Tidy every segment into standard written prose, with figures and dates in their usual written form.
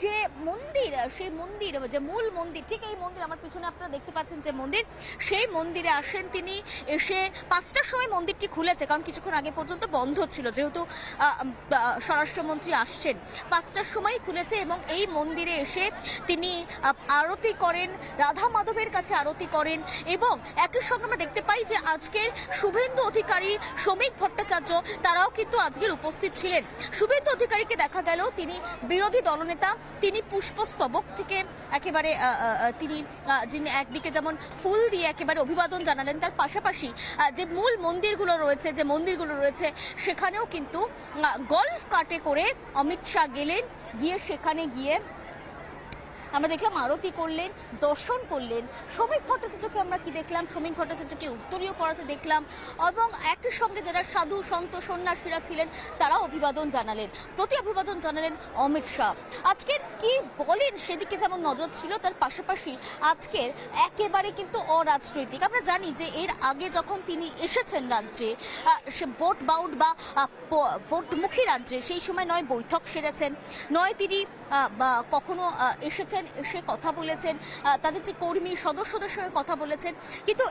যে মন্দির, সেই মন্দির যে মূল মন্দির, ঠিক এই মন্দির আমার পিছনে আপনারা দেখতে পাচ্ছেন যে মন্দির, সেই মন্দিরে আসেন তিনি। এসে 5টার সময় মন্দিরটি খুলেছে, কারণ কিছুক্ষণ আগে পর্যন্ত বন্ধ ছিল, যেহেতু স্বরাষ্ট্রমন্ত্রী আসছেন। 5টার সময় খুলেছে এবং এই মন্দিরে এসে তিনি আরতি করেন, রাধা মাধবের কাছে আরতি করেন। এবং একই সঙ্গে আমরা দেখতে পাই যে আজকের শুভেন্দু অধিকারী, শ্রমিক ভট্টাচার্য তারাও কিন্তু আজকের উপস্থিত ছিলেন। শুভেন্দু অধিকারীকে দেখা গেল তিনি বিরোধী দলনেতা, তিনি পুষ্পস্তবক থেকে একেবারে তিনি যিনি একদিকে যেমন ফুল দিয়ে একেবারে অভিবাদন জানালেন, তার পাশাপাশি যে মূল মন্দিরগুলো রয়েছে সেখানেও কিন্তু গলফ কার্টে করে অমিত শাহ গেলেন। গিয়ে সেখানে গিয়ে আমরা দেখলাম আরতি করলেন, দর্শন করলেন। শ্রমিক ভট্টাচার্যকে আমরা কি দেখলাম? শ্রমিক ভট্টাচার্যকে উত্তরীয় পড়াতে দেখলাম এবং একই সঙ্গে যারা সাধু সন্ত সন্ন্যাসীরা ছিলেন তারা অভিবাদন জানালেন, প্রতি অভিবাদন জানালেন অমিত শাহ। আজকের কি বলেন সেদিকে যেমন নজর ছিল, তার পাশাপাশি আজকের একেবারে কিন্তু অরাজনৈতিক। আমরা জানি যে এর আগে যখন তিনি এসেছেন রাজ্যে, সে ভোট বাউন্ড বা ভোটমুখী রাজ্যে, সেই সময় নয় বৈঠক সেরেছেন, নয় তিনি কখনো এসেছেন, এসে কথা বলেছেন, তাদের যে কর্মী সদস্যদের সঙ্গে কথা বলেছেন। কিন্তু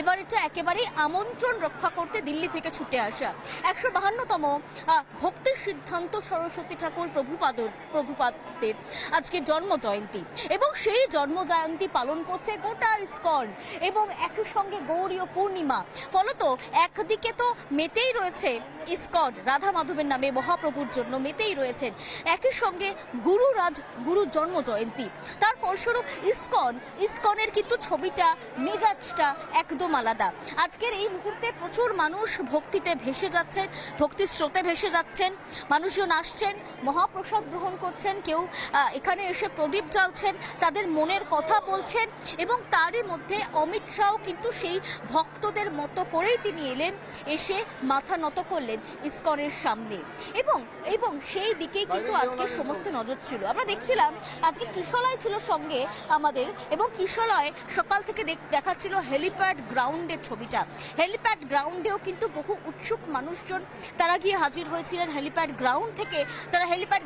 এবারেরটা একেবারেই আমন্ত্রণ রক্ষা করতে দিল্লি থেকে ছুটে আসা। 152তম ভক্তির সিদ্ধান্ত সরস্বতী ঠাকুর প্রভুপাদের আজকে জন্ম জয়ন্তী, এবং সেই জন্ম জয়ন্তী পালন করছে গোটা ইসকন এবং একই সঙ্গে গৌরীয় পূর্ণিমা। ফলত একদিকে তো মেতেই রয়েছে ইসকন, রাধা মাধবের নামে মহাপ্রভুর জন্য মেতেই রয়েছেন, একই সঙ্গে গুরুর জন্ম জয়ন্তী। তার ফলস্বরূপ ইসকনের কিন্তু ছবিটা, মেজাজটা একদম আলাদা। আজকের এই মুহূর্তে প্রচুর মানুষ ভক্তিতে ভেসে যাচ্ছেন, ভক্তির স্রোতে ভেসে যাচ্ছেন। মানুষজন আসছেন, মহাপ্রসাদ গ্রহণ করছেন, কেউ এখানে এসে প্রদীপ জ্বালছেন, তাদের মনের কথা বলছেন। এবং তারই মধ্যে অমিত শাহ কিন্তু সেই ভক্তদের মতো করেই তিনি এলেন, এসে মাথা নত করলেন ইসকনের সামনে। এবং সেই দিকেই কিন্তু আজকে সমস্ত নজর ছিল। আমরা দেখছিলাম আজকে কিশলয় ছিল সঙ্গে আমাদের, এবং কিশলয় সকাল থেকে দেখাচ্ছিল হেলিপ্যাড গ্রাউন্ডের ছবিটা। হেলিপ্যাড গ্রাউন্ডেও কিন্তু বহু উৎসুক মানুষজন তারা গিয়ে হাজির হয়েছিলেন। হেলিপ্যাড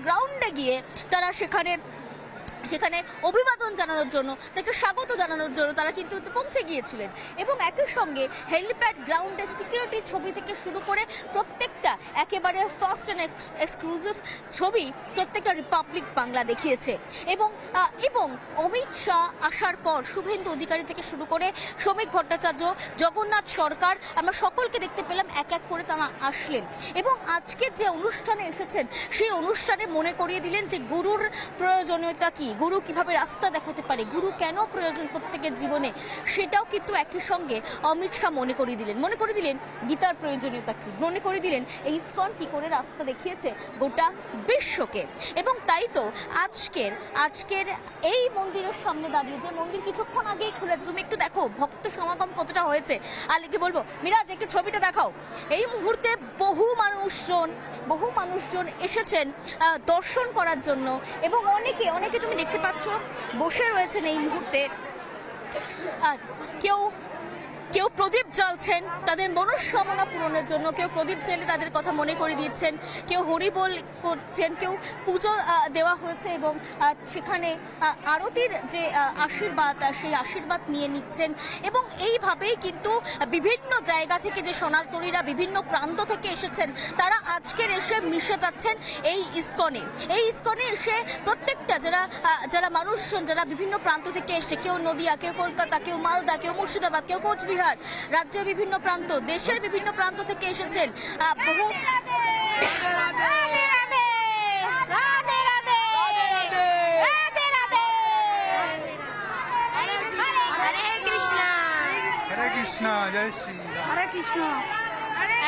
গ্রাউন্ডে গিয়ে তারা সেখানে অভিবাদন জানানোর জন্য, তাকে স্বাগত জানানোর জন্য তারা কিন্তু পৌঁছে গিয়েছিলেন। এবং একই সঙ্গে হেলিপ্যাড গ্রাউন্ডের সিকিউরিটি ছবি থেকে শুরু করে প্রত্যেকটা একেবারে ফার্স্ট অ্যান্ড এক্সক্লুসিভ ছবি প্রত্যেকটা রিপাবলিক বাংলা দেখিয়েছে। এবং অমিত শাহ আসার পর শুভেন্দু অধিকারী থেকে শুরু করে শ্রমিক ভট্টাচার্য, জগন্নাথ সরকার, আমরা সকলকে দেখতে পেলাম এক এক করে তারা আসলেন। এবং আজকের যে অনুষ্ঠানে এসেছেন সেই অনুষ্ঠানে মনে করিয়ে দিলেন যে গুরুর প্রয়োজনীয়তা কি, গুরু কিভাবে রাস্তা দেখাতে পারে, গুরু কেন প্রয়োজন প্রত্যেকের জীবনে, সেটাও কিন্তু একই সঙ্গে অমিত শাহ মনে করিয়ে দিলেন গীতার প্রয়োজনীয়তা কি, মনে করিয়ে দিলেন এই ইসকন কি করে রাস্তা দেখিয়েছে গোটা বিশ্বকে। এবং তাই তো আজকের এই মন্দিরের সামনে দাঁড়িয়ে, যে মন্দির কিছুক্ষণ আগেই খুলেছে, তুমি একটু দেখো ভক্ত সমাগম কতটা হয়েছে। আলেকে বলবো মিরাজ একটু ছবিটা দেখাও। এই মুহূর্তে বহু মানুষজন এসেছেন দর্শন করার জন্য, এবং অনেকে তুমি দেখতে পাচ্ছ বসে রয়েছেন এই মুহূর্তে। আর কেউ প্রদীপ জ্বালছেন তাদের মনস্কামনা পূরণের জন্য, কেউ প্রদীপ জ্বালিয়ে তাদের কথা মনে করে দিচ্ছেন, কেউ হরিবোল করছেন, কেউ পুজো দেওয়া হয়েছে এবং সেখানে আরতির যে আশীর্বাদ, সেই আশীর্বাদ নিয়ে নিচ্ছেন। এবং এইভাবেই কিন্তু বিভিন্ন জায়গা থেকে যে সনাতনীরা বিভিন্ন প্রান্ত থেকে এসেছেন তারা আজকের এসে মিশে যাচ্ছেন এই ইসকনে এসে প্রত্যেকটা যারা মানুষজন, যারা বিভিন্ন প্রান্ত থেকে এসছে, কেউ নদিয়া, কেউ কলকাতা, কেউ মালদা, কেউ মুর্শিদাবাদ, কেউ কোচবিহার, রাজ্যের বিভিন্ন প্রান্ত, দেশের বিভিন্ন প্রান্ত থেকে এসেছেন বহু।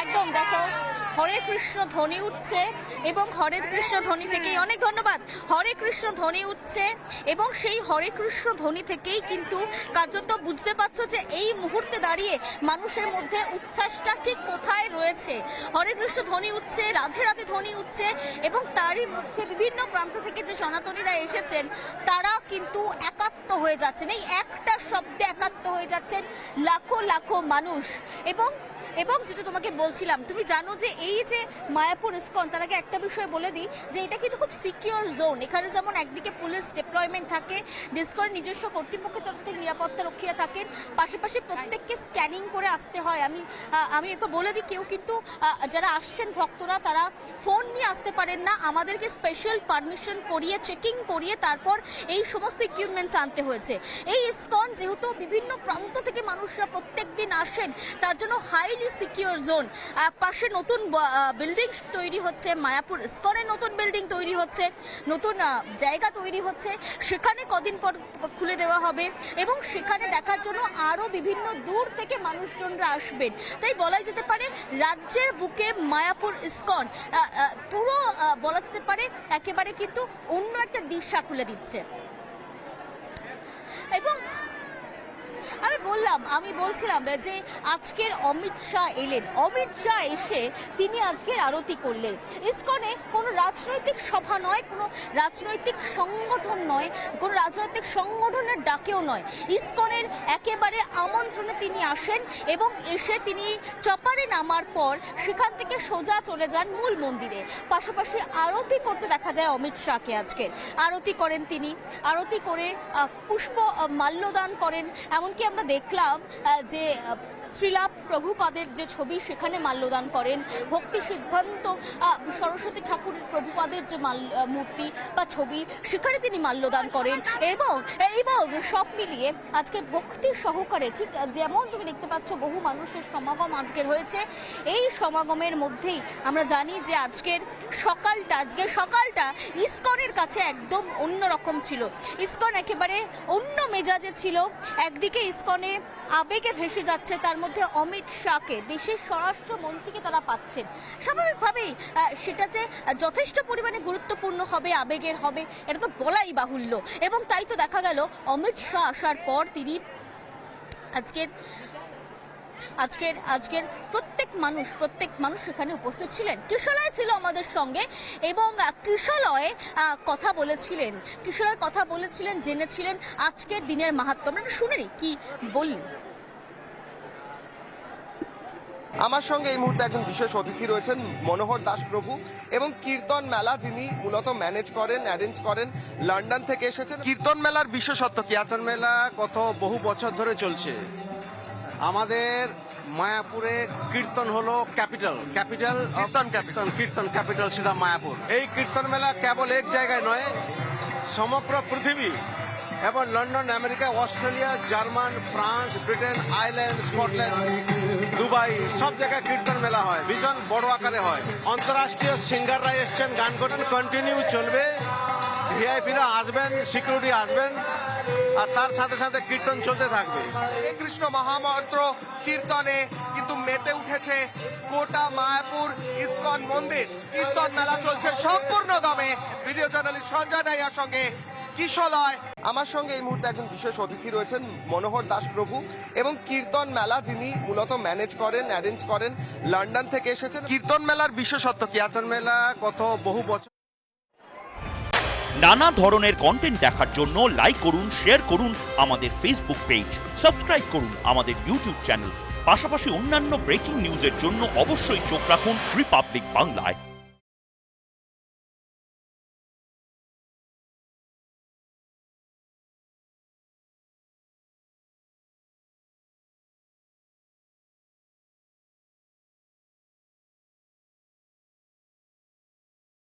একদম দেখো হরে কৃষ্ণ ধ্বনি উঠছে, এবং হরে কৃষ্ণ ধ্বনি থেকেই, অনেক ধন্যবাদ, হরে কৃষ্ণ ধ্বনি উঠছে। এবং সেই হরে কৃষ্ণ ধ্বনি থেকেই কিন্তু কার্যত বুঝতে পারছো যে এই মুহূর্তে দাঁড়িয়ে মানুষের মধ্যে উচ্ছ্বাসটা ঠিক কোথায় রয়েছে। হরে কৃষ্ণ ধ্বনি উঠছে, রাধে রাধে ধ্বনি উঠছে, এবং তারই মধ্যে বিভিন্ন প্রান্ত থেকে যে সনাতনীরা এসেছেন তারা কিন্তু একাত্ম হয়ে যাচ্ছেন, এই একটা শব্দে একাত্ম হয়ে যাচ্ছেন লাখো মানুষ। এবং এবং যেটা তোমাকে বলছিলাম, তুমি জানো যে এই যে মায়াপুর ইসকন, তার আগে একটা বিষয় বলে দিই যে এটা কিন্তু খুব সিকিউর জোন। এখানে যেমন একদিকে পুলিশ ডিপ্লয়মেন্ট থাকে, ডিসকনের নিজস্ব কর্তৃপক্ষের তরফ থেকে নিরাপত্তা রক্ষীরা থাকেন, পাশাপাশি প্রত্যেককে স্ক্যানিং করে আসতে হয়। আমি একবার বলে দিই, কেউ কিন্তু যারা আসছেন ভক্তরা তারা ফোন নিয়ে আসতে পারেন না, আমাদেরকে স্পেশাল পারমিশন করিয়ে চেকিং করিয়ে তারপর এই সমস্ত ইকুইপমেন্টস আনতে হয়েছে। এই ইসকন যেহেতু বিভিন্ন প্রান্ত থেকে মানুষরা প্রত্যেক দিন আসেন, তার জন্য হাইলি সিকিউর জোন। পাশে নতুন বিল্ডিং তৈরি হচ্ছে, মায়াপুর ইসকনের নতুন বিল্ডিং তৈরি হচ্ছে, নতুন জায়গা তৈরি হচ্ছে, সেখানে কদিন পর খুলে দেওয়া হবে এবং সেখানে দেখার জন্য আরও বিভিন্ন দূর থেকে মানুষজনরা আসবেন। তাই বলাই যেতে পারে রাজ্যের বুকে মায়াপুর ইসকন পুরো বলা যেতে পারে একেবারে কিন্তু অন্য একটা দিশা খুলে দিচ্ছে। এবং আমি বলছিলাম যে আজকের অমিত শাহ এলেন, অমিত শাহ এসে তিনি আজকের আরতি করলেন। ইসকনে কোনো রাজনৈতিক সভা নয়, কোনো রাজনৈতিক সংগঠন নয়, কোনো রাজনৈতিক সংগঠনের ডাকেও নয়, ইসকনের একেবারে আমন্ত্রণে তিনি আসেন এবং এসে তিনি চপারে নামার পর সেখান থেকে সোজা চলে যান মূল মন্দিরে। পাশাপাশি আরতি করতে দেখা যায় অমিত শাহকে। আজকের আরতি করেন তিনি, আরতি করে পুষ্প মাল্যদান করেন। এমনকি আমরা দেখলাম যে শ্রীলা প্রভুপাদের যে ছবি সেখানে মাল্যদান করেন, ভক্তি সিদ্ধান্ত সরস্বতী ঠাকুর প্রভুপাদের যে মূর্তি বা ছবি সেখানে তিনি মাল্যদান করেন। এবং সব মিলিয়ে আজকে ভক্তি সহকারে, ঠিক যেমন তুমি দেখতে পাচ্ছ বহু মানুষের সমাগম আজকের হয়েছে, এই সমাগমের মধ্যেই আমরা জানি যে আজকের সকালটা ইসকনের কাছে একদম অন্যরকম ছিল। ইসকন একেবারে অন্য মেজাজে ছিল। একদিকে ইসকনে আবেগে ভেসে যাচ্ছে, তার মধ্যে অমিত শাহকে, দেশের স্বরাষ্ট্রমন্ত্রীকে তারা পাচ্ছেন। স্বাভাবিকভাবেই সেটা যে যথেষ্ট পরিমাণে গুরুত্বপূর্ণ হবে, আবেগের হবে, এটা তো বলাই বাহুল্য। এবং তাই তো দেখা গেল অমিত শাহ আসার পর তিনি আজকের প্রত্যেক মানুষ সেখানে উপস্থিত ছিলেন। কিশলয় ছিল আমাদের সঙ্গে এবং কিশলয় কথা বলেছিলেন, জেনেছিলেন আজকের দিনের মাহাত্ম্য। আমরা শুনে নি কি বললেন। আমার সঙ্গে এই মুহূর্তে একজন বিশেষ অতিথি রয়েছেন, মনোহর দাস প্রভু, এবং কীর্তন মেলা যিনি মূলত ম্যানেজ করেন, অ্যারেঞ্জ করেন, লন্ডন থেকে এসেছেন। কীর্তন মেলার বিশেষত্ব কি? কীর্তন মেলা বহু বছর ধরে চলছে। আমাদের মায়াপুরে কীর্তন হলো ক্যাপিটাল সেটা মায়াপুর। এই কীর্তন মেলা কেবল এক জায়গায় নয়, সমগ্র পৃথিবী এবং London, America, Australia, German, France, Britain, Ireland, Scotland, Dubai, সব জায়গায় কীর্তন মেলা হয়, ভীষণ বড় আকারে হয়। অন্তর্রাষ্ট্রীয় সিঙ্গাররা এসছেন, গান করছেন, কন্টিনিউ চলবে। ভিআইপিরা আসবেন, সিকিউরিটি আসবেন, আর তার সাথে সাথে কীর্তন চলতে থাকবে। কৃষ্ণ মহামন্ত্র কীর্তনে কিন্তু মেতে উঠেছে গোটা মায়াপুর ইসকন মন্দির। কীর্তন মেলা চলছে সম্পূর্ণ দমে। ভিডিও জার্নালিস্ট সঞ্জয় নাইয়ার সঙ্গে কিশলয়। আমার সঙ্গে এই মুহূর্তে একজন বিশেষ অতিথি রয়েছেন, মনোহর দাস প্রভু, এবং কীর্তন মেলা যিনি মূলত ম্যানেজ করেন, অ্যারেঞ্জ করেন, লন্ডন থেকে এসেছেন। কীর্তন মেলার বিশেষত্ব কি? কীর্তন মেলা বহু বছর। নানা ধরনের কন্টেন্ট দেখার জন্য লাইক করুন, শেয়ার করুন আমাদের ফেসবুক পেজ, সাবস্ক্রাইব করুন আমাদের ইউটিউব চ্যানেল। পাশাপাশি অন্যান্য ব্রেকিং নিউজের জন্য অবশ্যই চোখ রাখুন রিপাবলিক বাংলায়।